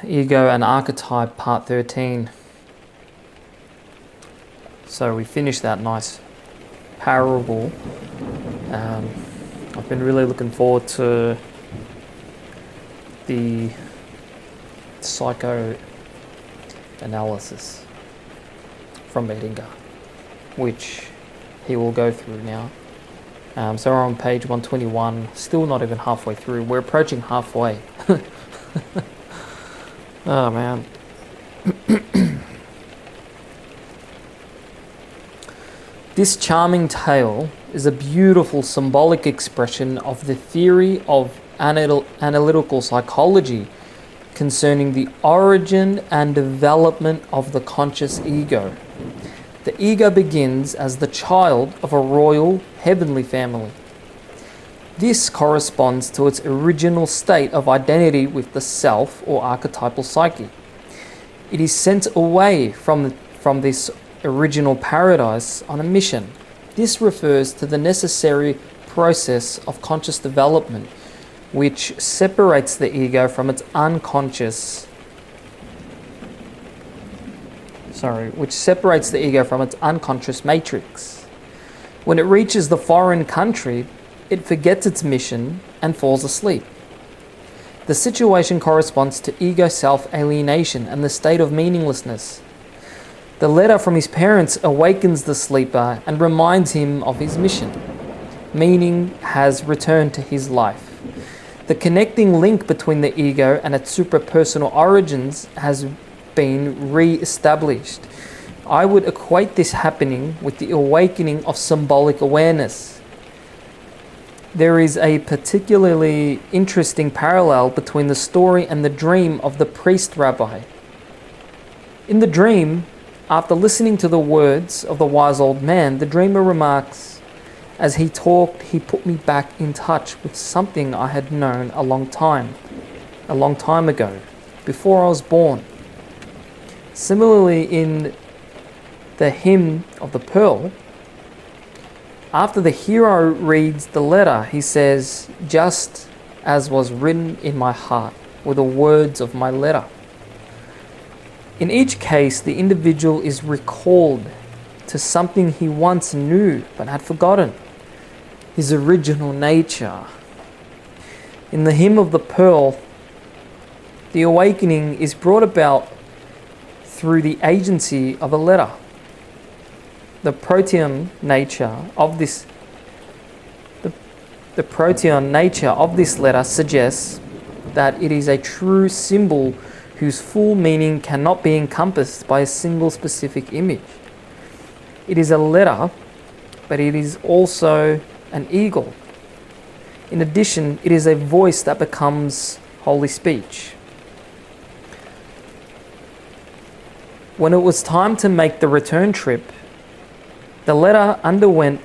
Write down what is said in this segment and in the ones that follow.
Ego and Archetype, Part 13. So we finished that nice parable. I've been really looking forward to the psychoanalysis from Edinger, which he will go through now. So we're on page 121, still not even halfway through. We're approaching halfway. Oh man. This charming tale is a beautiful symbolic expression of the theory of analytical psychology concerning the origin and development of the conscious ego. The ego begins as the child of a royal heavenly family. This corresponds to its original state of identity with the self or archetypal psyche. It is sent away from this original paradise on a mission. This refers to the necessary process of conscious development, which separates the ego from its unconscious matrix. When it reaches the foreign country, it forgets its mission and falls asleep. The situation corresponds to ego self-alienation and the state of meaninglessness. The letter from his parents awakens the sleeper and reminds him of his mission. Meaning has returned to his life. The connecting link between the ego and its suprapersonal origins has been re-established. I would equate this happening with the awakening of symbolic awareness. There is a particularly interesting parallel between the story and the dream of the priest rabbi. In the dream, after listening to the words of the wise old man, the dreamer remarks, "As he talked, he put me back in touch with something I had known a long time ago, before I was born." Similarly, in the hymn of the pearl, after the hero reads the letter, he says, "Just as was written in my heart were the words of my letter." In each case, the individual is recalled to something he once knew but had forgotten, his original nature. In the hymn of the pearl, the awakening is brought about through the agency of a letter. The protean nature of this letter suggests that it is a true symbol whose full meaning cannot be encompassed by a single specific image. It is a letter, but it is also an eagle. In addition, it is a voice that becomes holy speech. When it was time to make the return trip, the letter underwent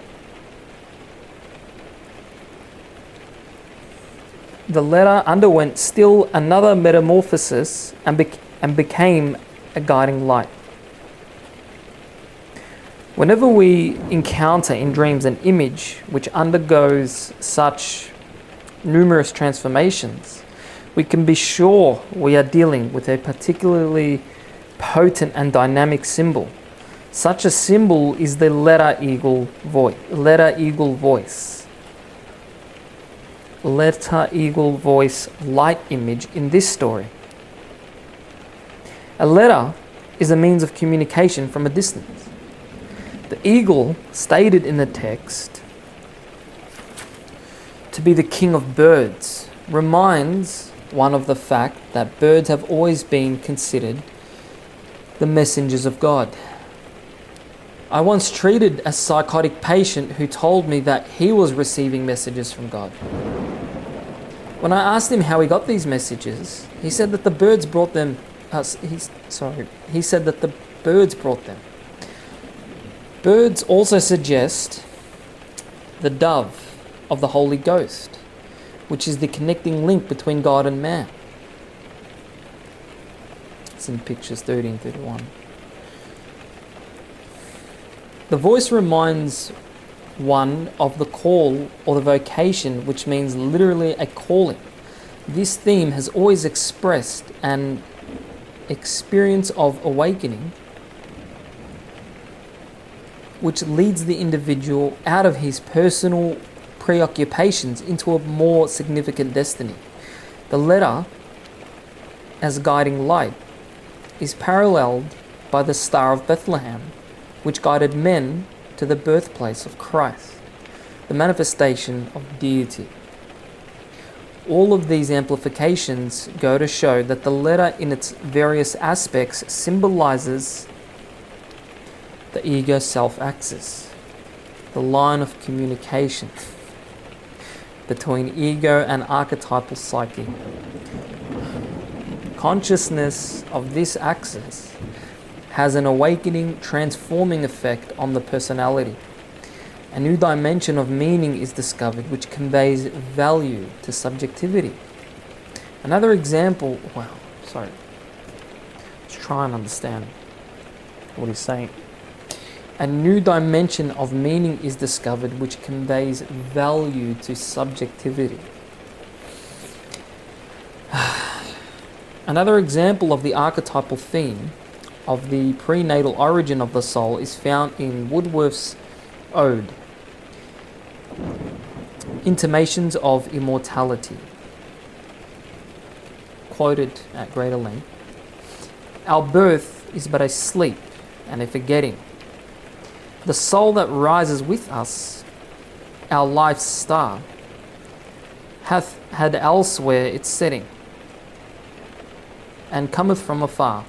still another metamorphosis and became a guiding light. Whenever we encounter in dreams an image which undergoes such numerous transformations, we can be sure we are dealing with a particularly potent and dynamic symbol. Such a symbol is the letter eagle voice. Letter eagle voice light image in this story. A letter is a means of communication from a distance. The eagle, stated in the text to be the king of birds, reminds one of the fact that birds have always been considered the messengers of God. I once treated a psychotic patient who told me that he was receiving messages from God. When I asked him how he got these messages, he said that the birds brought them. He said that the birds brought them. Birds also suggest the dove of the Holy Ghost, which is the connecting link between God and man. It's in pictures 30 and 31. The voice reminds one of the call or the vocation, which means literally a calling. This theme has always expressed and experience of awakening which leads the individual out of his personal preoccupations into a more significant destiny. The letter, as guiding light, is paralleled by the Star of Bethlehem, which guided men to the birthplace of Christ, the manifestation of deity. All of these amplifications go to show that the letter in its various aspects symbolizes the ego-self axis, the line of communication between ego and archetypal psyche. Consciousness of this axis has an awakening, transforming effect on the personality. A new dimension of meaning is discovered which conveys value to subjectivity. Another example, let's try and understand what he's saying. A new dimension of meaning is discovered which conveys value to subjectivity. Another example of the archetypal theme of the prenatal origin of the soul is found in Woodworth's Ode, Intimations of Immortality, quoted at greater length. Our birth is but a sleep and a forgetting. The soul that rises with us, our life's star, hath had elsewhere its setting, and cometh from afar,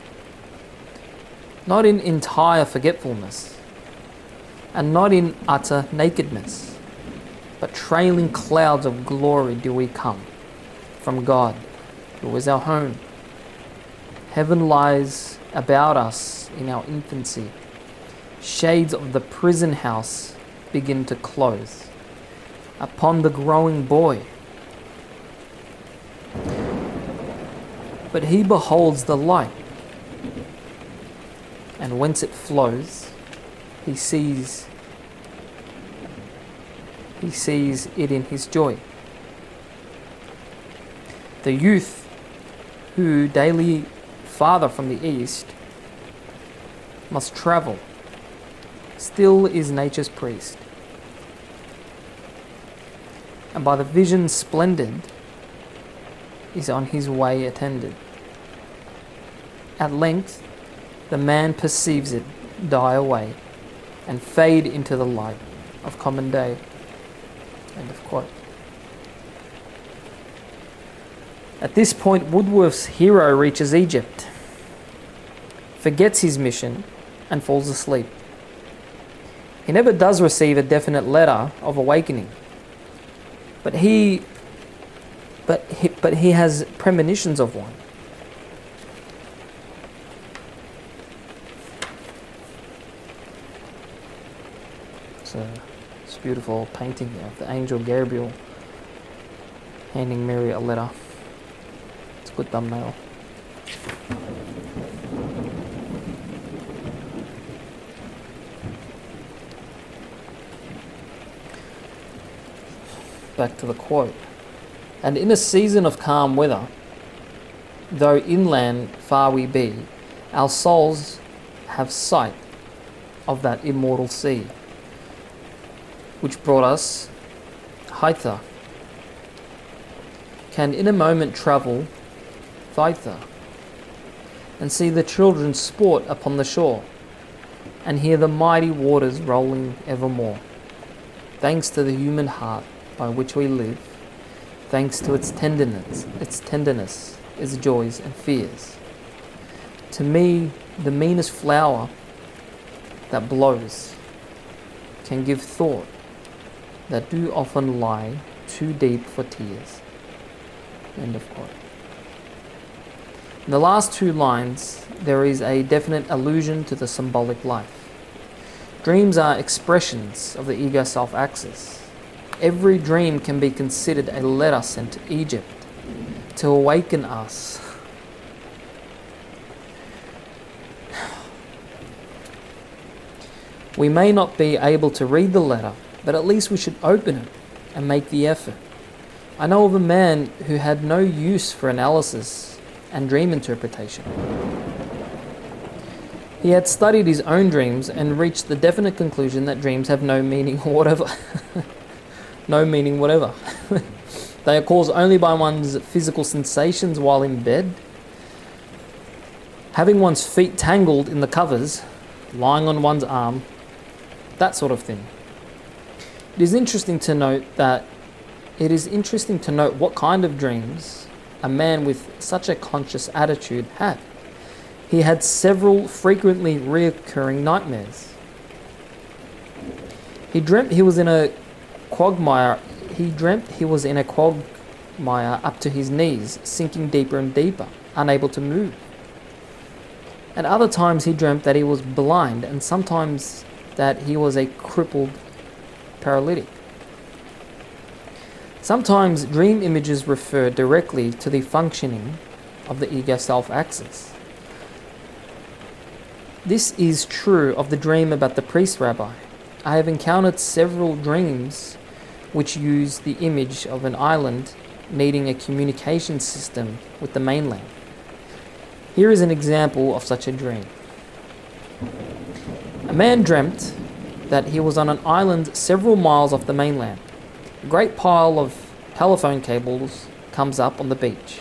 not in entire forgetfulness, and not in utter nakedness, but trailing clouds of glory do we come from God, who is our home. Heaven lies about us in our infancy. Shades of the prison house begin to close upon the growing boy. But he beholds the light, and whence it flows, he sees it in his joy. The youth who daily farther from the east must travel still is nature's priest, and by the vision splendid is on his way attended. At length the man perceives it die away and fade into the light of common day. End of quote. At this point, Woodworth's hero reaches Egypt, forgets his mission, and falls asleep. He never does receive a definite letter of awakening, but he has premonitions of one. So it's a beautiful painting here of the angel Gabriel handing Mary a letter. It's a good thumbnail. Back to the quote. And in a season of calm weather, though inland far we be, our souls have sight of that immortal sea, which brought us hither, can in a moment travel thither, and see the children sport upon the shore, and hear the mighty waters rolling evermore. Thanks to the human heart by which we live, thanks to its tenderness, its joys and fears. To me, the meanest flower that blows can give thought that do often lie too deep for tears. End of quote. In the last two lines, there is a definite allusion to the symbolic life. Dreams are expressions of the ego-self axis. Every dream can be considered a letter sent to Egypt to awaken us. We may not be able to read the letter, but at least we should open it and make the effort. I know of a man who had no use for analysis and dream interpretation. He had studied his own dreams and reached the definite conclusion that dreams have no meaning whatever. No meaning whatever. They are caused only by one's physical sensations while in bed. Having one's feet tangled in the covers, lying on one's arm, that sort of thing. It is interesting to note what kind of dreams a man with such a conscious attitude had. He had several frequently reoccurring nightmares. He dreamt he was in a quagmire. Up to his knees, sinking deeper and deeper, unable to move. At other times he dreamt that he was blind, and sometimes that he was a crippled paralytic. Sometimes dream images refer directly to the functioning of the ego-self axis. This is true of the dream about the priest rabbi. I have encountered several dreams which use the image of an island needing a communication system with the mainland. Here is an example of such a dream. A man dreamt that he was on an island several miles off the mainland. A great pile of telephone cables comes up on the beach.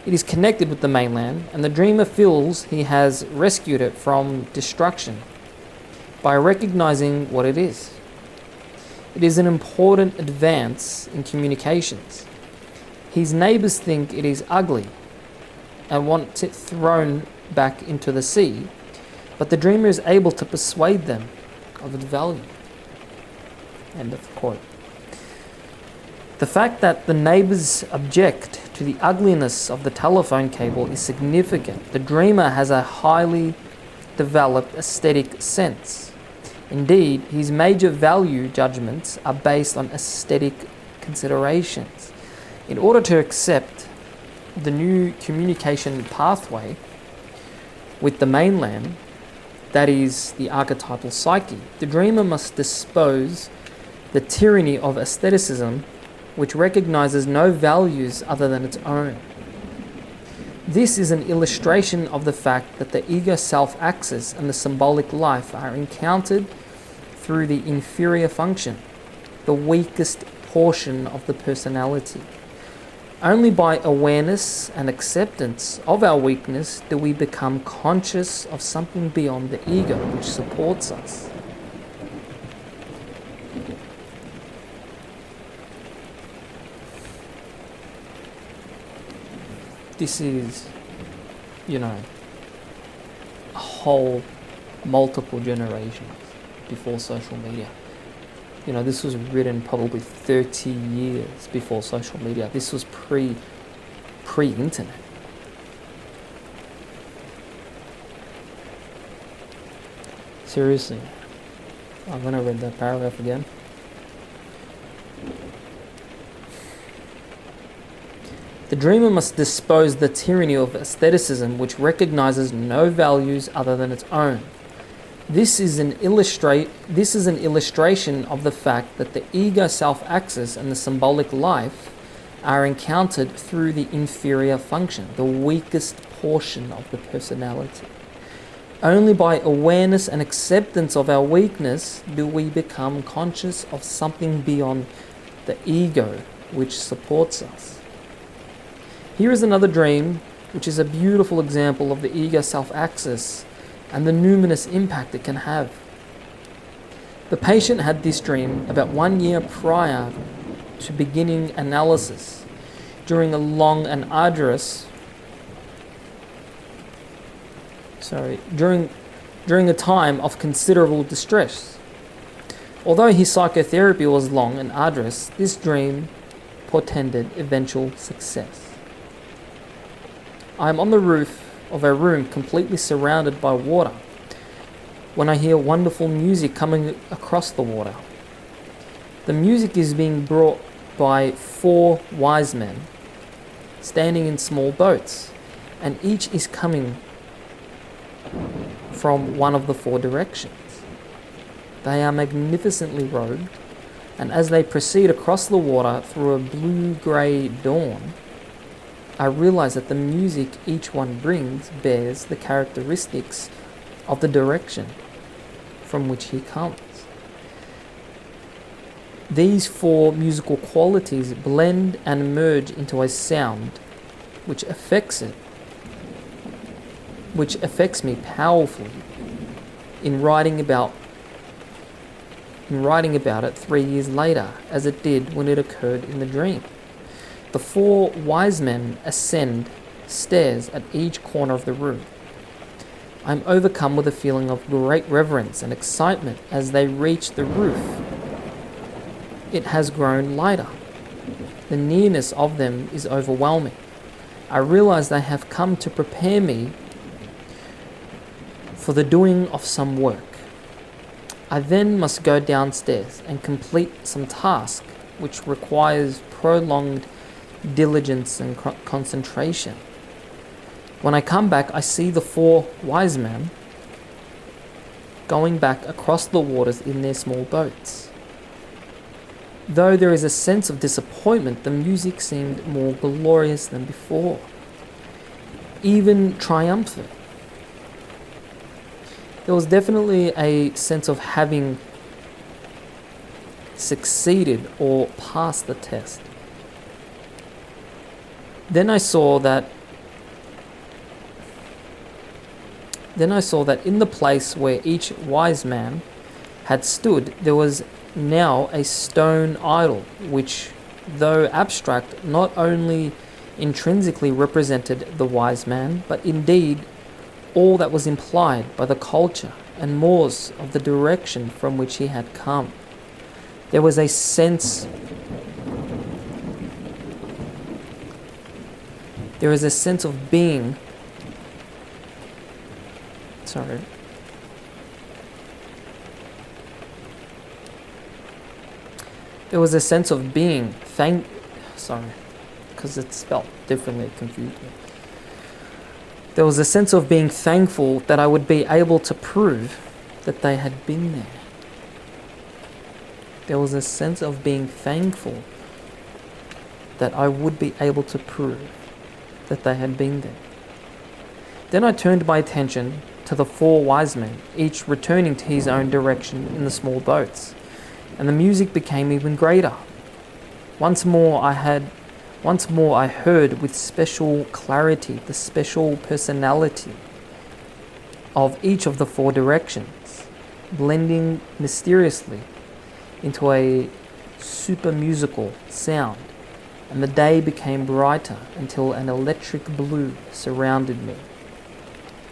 It is connected with the mainland, and the dreamer feels he has rescued it from destruction by recognizing what it is. It is an important advance in communications. His neighbors think it is ugly and want it thrown back into the sea, but the dreamer is able to persuade them of its value. End of quote. The fact that the neighbors object to the ugliness of the telephone cable is significant. The dreamer has a highly developed aesthetic sense. Indeed, his major value judgments are based on aesthetic considerations. In order to accept the new communication pathway with the mainland, that is the archetypal psyche, the dreamer must dispose the tyranny of aestheticism, which recognizes no values other than its own. This is an illustration of the fact that the ego self-axis and the symbolic life are encountered through the inferior function, the weakest portion of the personality. Only by awareness and acceptance of our weakness do we become conscious of something beyond the ego which supports us. This is, a whole multiple generations before social media. This was written probably 30 years before social media. This was pre-internet. Seriously, I'm going to read that paragraph again. The dreamer must dispose the tyranny of aestheticism which recognizes no values other than its own. This is an illustration of the fact that the ego self-axis and the symbolic life are encountered through the inferior function, the weakest portion of the personality. Only by awareness and acceptance of our weakness do we become conscious of something beyond the ego which supports us. Here is another dream, which is a beautiful example of the ego self-axis and the numinous impact it can have. The patient had this dream about 1 year prior to beginning analysis, during a long and arduous, during a time of considerable distress. Although his psychotherapy was long and arduous, this dream portended eventual success. I am on the roof of a room completely surrounded by water when I hear wonderful music coming across the water. The music is being brought by 4 wise men standing in small boats, and each is coming from one of the 4 directions. They are magnificently robed, and as they proceed across the water through a blue-grey dawn, I realize that the music each one brings bears the characteristics of the direction from which he comes. These four musical qualities blend and merge into a sound which affects me powerfully in writing about it 3 years later, as it did when it occurred in the dream. The four wise men ascend stairs at each corner of the room. I'm overcome with a feeling of great reverence and excitement as they reach the roof. It has grown lighter. The nearness of them is overwhelming. I realize they have come to prepare me for the doing of some work. I then must go downstairs and complete some task which requires prolonged diligence and concentration. When I come back, I see the four wise men going back across the waters in their small boats. Though there is a sense of disappointment, the music seemed more glorious than before, even triumphant. There was definitely a sense of having succeeded or passed the test. Then I saw that in the place where each wise man had stood, there was now a stone idol, which, though abstract, not only intrinsically represented the wise man, but indeed all that was implied by the culture and mores of the direction from which he had come. There was a sense of being because it's spelled differently, it confused me. There was a sense of being thankful that I would be able to prove that they had been there. There was a sense of being thankful that I would be able to prove that they had been there. Then I turned my attention to the four wise men, each returning to his own direction in the small boats, and the music became even greater. Once more I heard with special clarity the special personality of each of the four directions, blending mysteriously into a super musical sound, and the day became brighter until an electric blue surrounded me,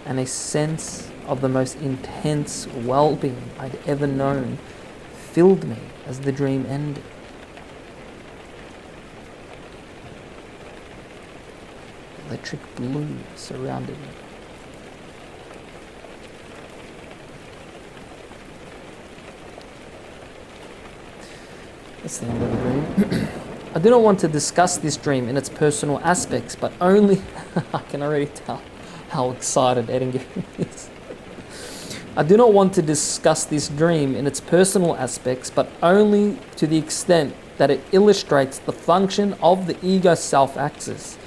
and a sense of the most intense well-being I'd ever known filled me as the dream ended. Electric blue surrounded me. That's the end of the dream. I do not want to discuss this dream in its personal aspects, but only I can already tell how excited Edinger is. I do not want to discuss this dream in its personal aspects, but only to the extent that it illustrates the function of the ego self-axis.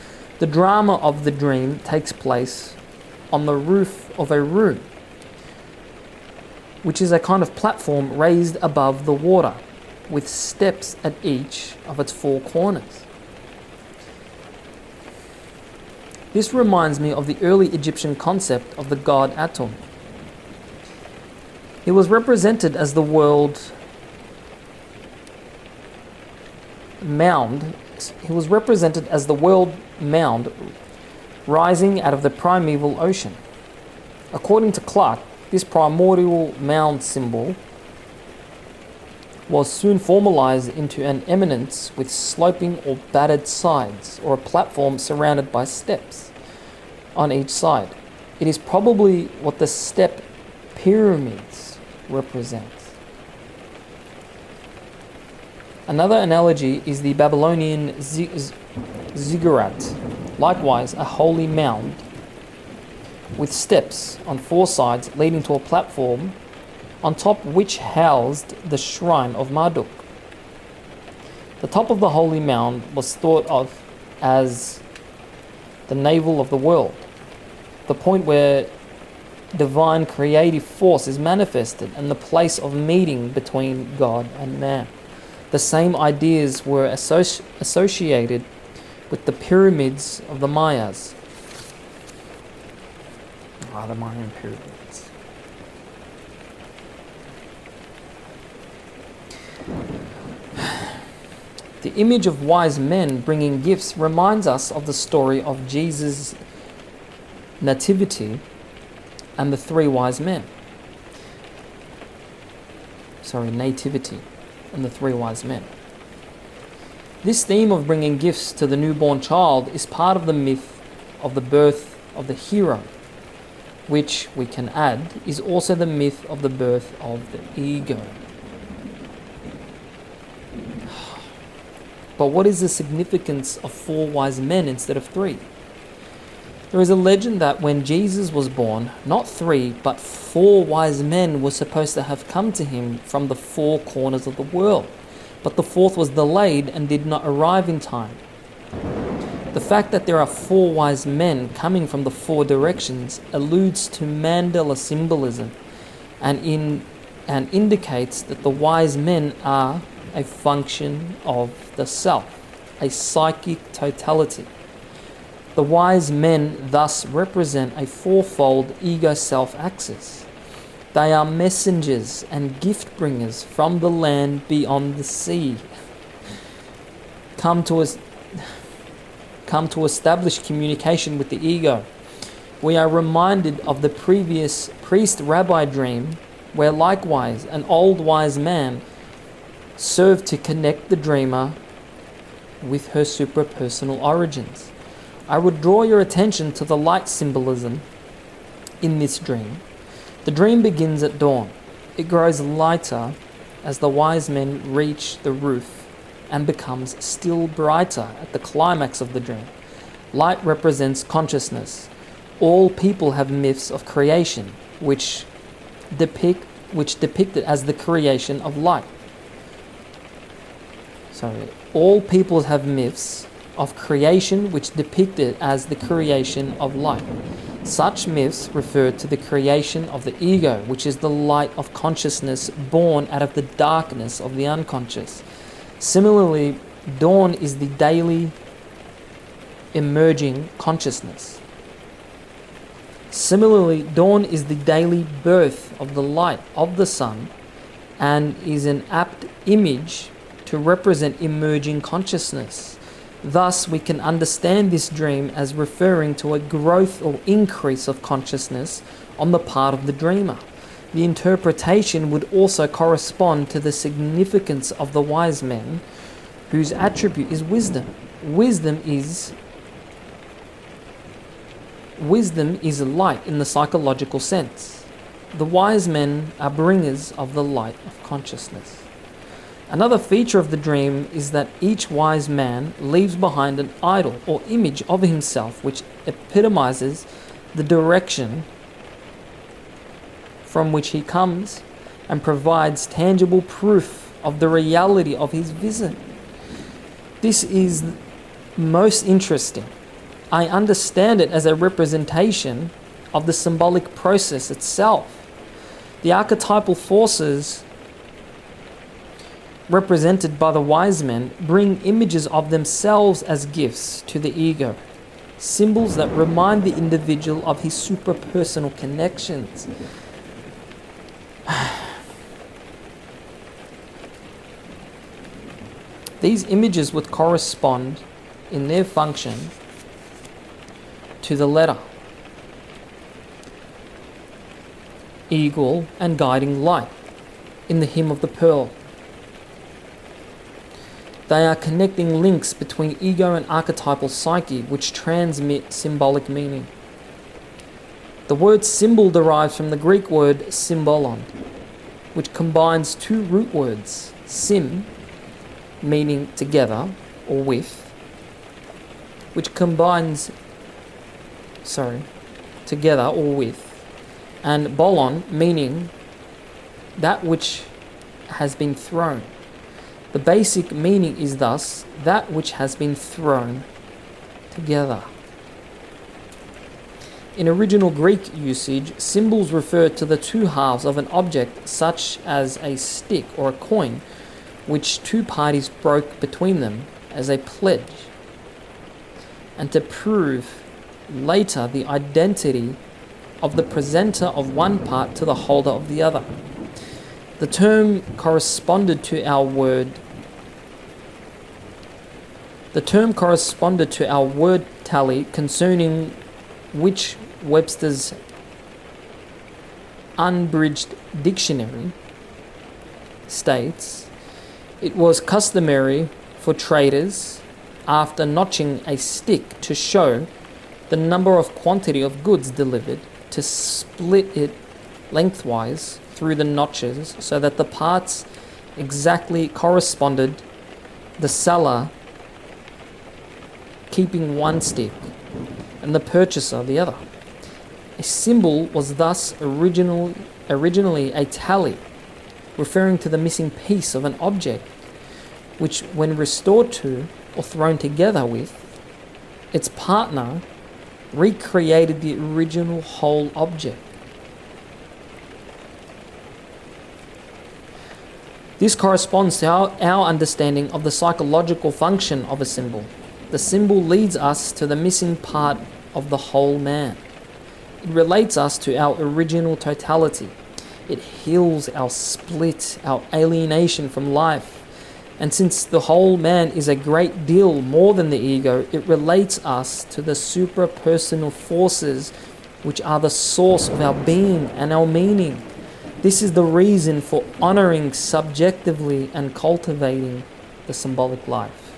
The drama of the dream takes place on the roof of a room, which is a kind of platform raised above the water, with steps at each of its four corners. This reminds me of the early Egyptian concept of the god Atum. He was represented as the world mound. He was represented as the world mound rising out of the primeval ocean. According to Clark, this primordial mound symbol was soon formalized into an eminence with sloping or battered sides, or a platform surrounded by steps on each side. It is probably what the step pyramids represent. Another analogy is the Babylonian ziggurat, likewise a holy mound with steps on four sides leading to a platform on top which housed the shrine of Marduk. The top of the holy mound was thought of as the navel of the world, the point where divine creative force is manifested and the place of meeting between God and man. The same ideas were associated with the pyramids of the Mayas. The Mayan pyramids. The image of wise men bringing gifts reminds us of the story of Jesus' nativity and the three wise men. Nativity and the three wise men. This theme of bringing gifts to the newborn child is part of the myth of the birth of the hero, which we can add is also the myth of the birth of the ego. But what is the significance of 4 wise men instead of 3? There is a legend that when Jesus was born, not 3, but 4 wise men were supposed to have come to him from the 4 corners of the world, but the 4th was delayed and did not arrive in time. The fact that there are 4 wise men coming from the 4 directions alludes to Mandela symbolism and indicates that the wise men are a function of the self, a psychic totality. The wise men thus represent a 4-fold ego-self axis. They are messengers and gift bringers from the land beyond the sea, come to establish communication with the ego. We are reminded of the previous priest-rabbi dream, where likewise an old wise man served to connect the dreamer with her suprapersonal origins. I would draw your attention to the light symbolism in this dream. The dream begins at dawn. It grows lighter as the wise men reach the roof and becomes still brighter at the climax of the dream. Light represents consciousness. All people have myths of creation, which depict it as the creation of light. All people have myths of creation which depict it as the creation of light. Such myths refer to the creation of the ego, which is the light of consciousness born out of the darkness of the unconscious. Similarly, dawn is the daily emerging consciousness. Similarly, dawn is the daily birth of the light of the sun and is an apt image to represent emerging consciousness. Thus, we can understand this dream as referring to a growth or increase of consciousness on the part of the dreamer. The interpretation would also correspond to the significance of the wise men, whose attribute is wisdom. Wisdom is light in the psychological sense. The wise men are bringers of the light of consciousness. Another feature of the dream is that each wise man leaves behind an idol or image of himself which epitomizes the direction from which he comes and provides tangible proof of the reality of his vision. This is most interesting. I understand it as a representation of the symbolic process itself. The archetypal forces represented by the wise men bring images of themselves as gifts to the ego, symbols that remind the individual of his suprapersonal connections. These images would correspond in their function to the letter, eagle and guiding light in the hymn of the pearl. They are connecting links between ego and archetypal psyche which transmit symbolic meaning. The word symbol derives from the Greek word symbolon, which combines 2 root words, sim, meaning together or with, together or with, and bolon, meaning that which has been thrown. The basic meaning is thus that which has been thrown together. In original Greek usage, symbols refer to the two halves of an object, such as a stick or a coin, which two parties broke between them as a pledge, and to prove later the identity of the presenter of one part to the holder of the other. The term corresponded to our word tally, concerning which Webster's Unabridged Dictionary states, it was customary for traders, after notching a stick to show the number of quantity of goods delivered, to split it lengthwise through the notches so that the parts exactly corresponded, the seller keeping one stick and the purchaser the other. A symbol was thus originally a tally, referring to the missing piece of an object, which, when restored to or thrown together with its partner, recreated the original whole object. This corresponds to our understanding of the psychological function of a symbol. The symbol leads us to the missing part of the whole man. It relates us to our original totality. It heals our split, our alienation from life. And since the whole man is a great deal more than the ego, it relates us to the suprapersonal forces which are the source of our being and our meaning. This is the reason for honoring subjectively and cultivating the symbolic life.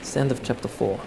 It's the end of chapter 4.